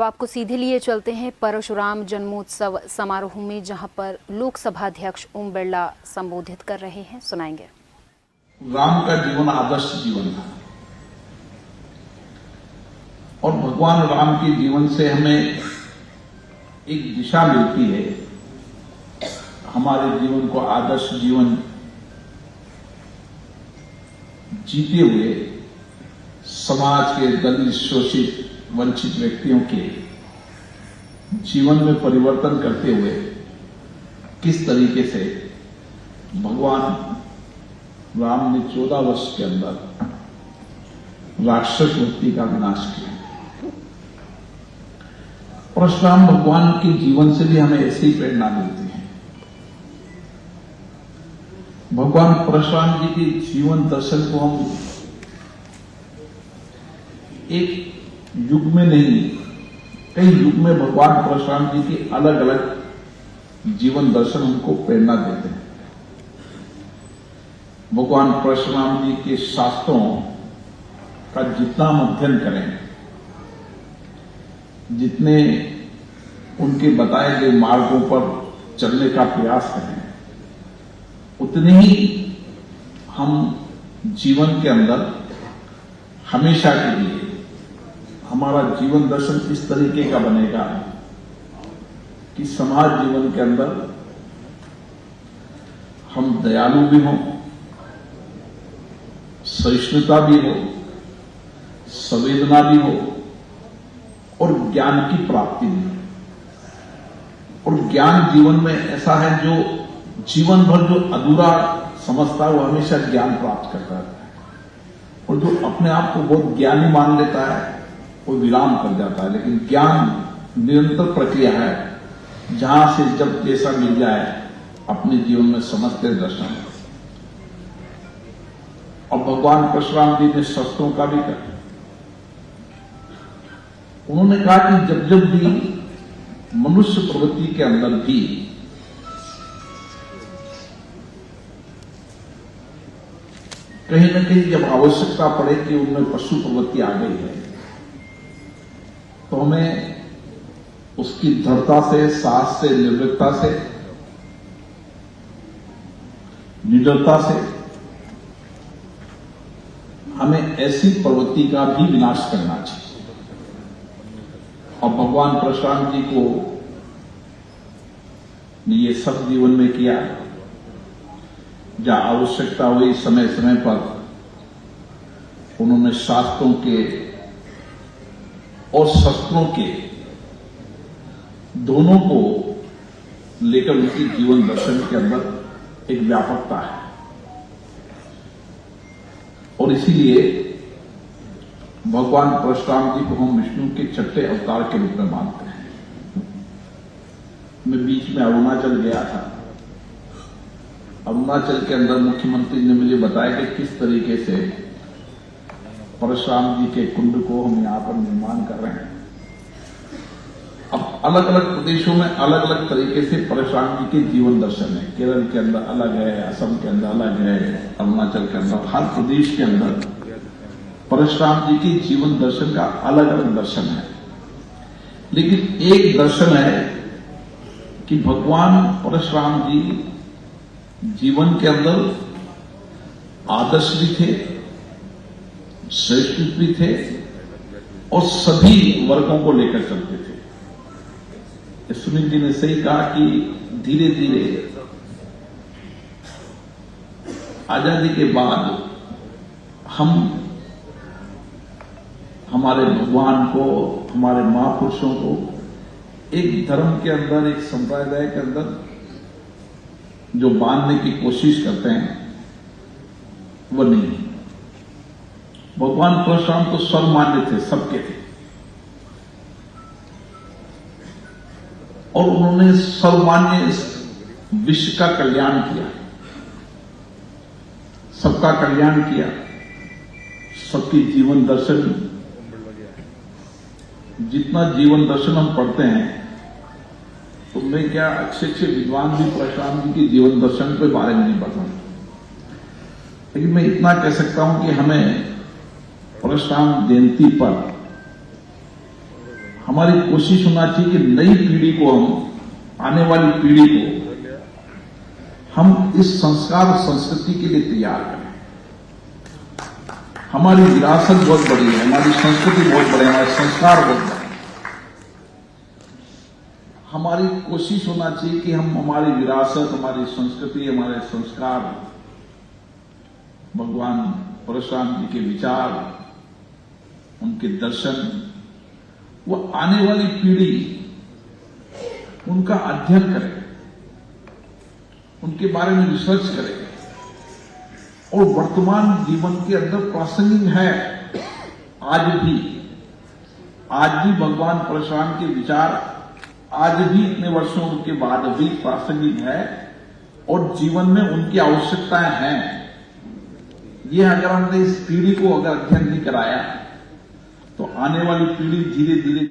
तो आपको सीधे लिए चलते हैं परशुराम जन्मोत्सव समारोह में, जहां पर लोकसभा अध्यक्ष ओम बिरला संबोधित कर रहे हैं। सुनाएंगे। राम का जीवन आदर्श जीवन था और भगवान राम के जीवन से हमें एक दिशा मिलती है। हमारे जीवन को आदर्श जीवन जीते हुए समाज के दलित, शोषित, वंचित व्यक्तियों के जीवन में परिवर्तन करते हुए किस तरीके से भगवान राम ने 14 वर्ष के अंदर राक्षस वृत्ति का विनाश किया। परशुराम भगवान के जीवन से भी हमें ऐसी ही प्रेरणा मिलती है। भगवान परशुराम जी के जीवन दर्शन को हम एक युग में नहीं, कई युग में भगवान परशुराम जी के अलग अलग जीवन दर्शन हमको प्रेरणा देते हैं। भगवान परशुराम जी के शास्त्रों का जितना हम अध्ययन करें, जितने उनके बताए गए मार्गों पर चलने का प्रयास करें, उतने ही हम जीवन के अंदर हमेशा के लिए हमारा जीवन दर्शन इस तरीके का बनेगा कि समाज जीवन के अंदर हम दयालु भी हों, सहिष्णुता भी हो, संवेदना भी हो और ज्ञान की प्राप्ति भी हो। और ज्ञान जीवन में ऐसा है जो जीवन भर जो अधूरा समझता है वो हमेशा ज्ञान प्राप्त करता है, और जो अपने आप को बहुत ज्ञानी मान लेता है वो विराम कर जाता है। लेकिन ज्ञान निरंतर प्रक्रिया है, जहां से जब जैसा मिल जाए अपने जीवन में समझते दर्शन। और भगवान परशुराम जी ने शस्त्रों का भी कहा। उन्होंने कहा कि जब जब भी मनुष्य प्रवृत्ति के अंदर भी कहीं न कहीं जब आवश्यकता पड़े कि उनमें पशु प्रवृत्ति आ गई है, तो हमें उसकी दृढ़ता से, साहस से, निर्भीकता से, निडरता से हमें ऐसी प्रवृत्ति का भी विनाश करना चाहिए। और भगवान परशुराम जी को ये सब जीवन में किया। जहां आवश्यकता हुई समय समय पर उन्होंने शास्त्रों के और शस्त्रों के दोनों को लेकर उनकी जीवन दर्शन के अंदर एक व्यापकता है। और इसीलिए भगवान परशुराम जी को हम विष्णु के छठे अवतार के रूप में मानते हैं। मैं बीच में अरुणाचल गया था। अरुणाचल के अंदर मुख्यमंत्री ने मुझे बताया कि किस तरीके से परशुराम जी के कुंड को हम यहां पर निर्माण कर रहे हैं। अब अलग अलग प्रदेशों में अलग अलग तरीके से परशुराम जी के जीवन दर्शन है। केरल के अंदर अलग है, असम के अंदर अलग है, अरुणाचल के अंदर, हर प्रदेश के अंदर परशुराम जी के जीवन दर्शन का अलग अलग दर्शन है। लेकिन एक दर्शन है कि भगवान परशुराम जी जीवन के अंदर आदर्श भी थे, श्रेष्ठ भी थे और सभी वर्गों को लेकर चलते थे। सुनील जी ने सही कहा कि धीरे धीरे आजादी के बाद हम हमारे भगवान को, हमारे महापुरुषों को एक धर्म के अंदर, एक संप्रदाय के अंदर जो बांधने की कोशिश करते हैं वो नहीं। भगवान परशुराम तो सर्वमान्य थे, सबके थे, और उन्होंने सर्वमान्य विश्व का कल्याण किया, सबका कल्याण किया, सबकी जीवन दर्शन। जितना जीवन दर्शन हम पढ़ते हैं, तो मैं क्या अच्छे अच्छे विद्वान भी परशुराम जी के जीवन दर्शन के बारे में नहीं पढ़ता, लेकिन मैं इतना कह सकता हूं कि हमें परशुराम जयंती पर हमारी कोशिश होना चाहिए कि नई पीढ़ी को आने वाली पीढ़ी को हम इस संस्कार और संस्कृति के लिए तैयार करें। हमारी विरासत बहुत बड़ी है, हमारी संस्कृति बहुत बड़ी है, हमारे संस्कार बहुत बड़े हैं। हमारी कोशिश होना चाहिए कि हम हमारी विरासत, हमारी संस्कृति, हमारे संस्कार, भगवान परशुराम जी के विचार, उनके दर्शन, वो आने वाली पीढ़ी उनका अध्ययन करे, उनके बारे में रिसर्च करे और वर्तमान जीवन के अंदर प्रासंगिक है। आज भी भगवान परशुराम के विचार आज भी इतने वर्षों के बाद भी प्रासंगिक है और जीवन में उनकी आवश्यकताएं हैं। ये अगर हमने इस पीढ़ी को अगर अध्ययन नहीं कराया तो आने वाली पीढ़ी धीरे धीरे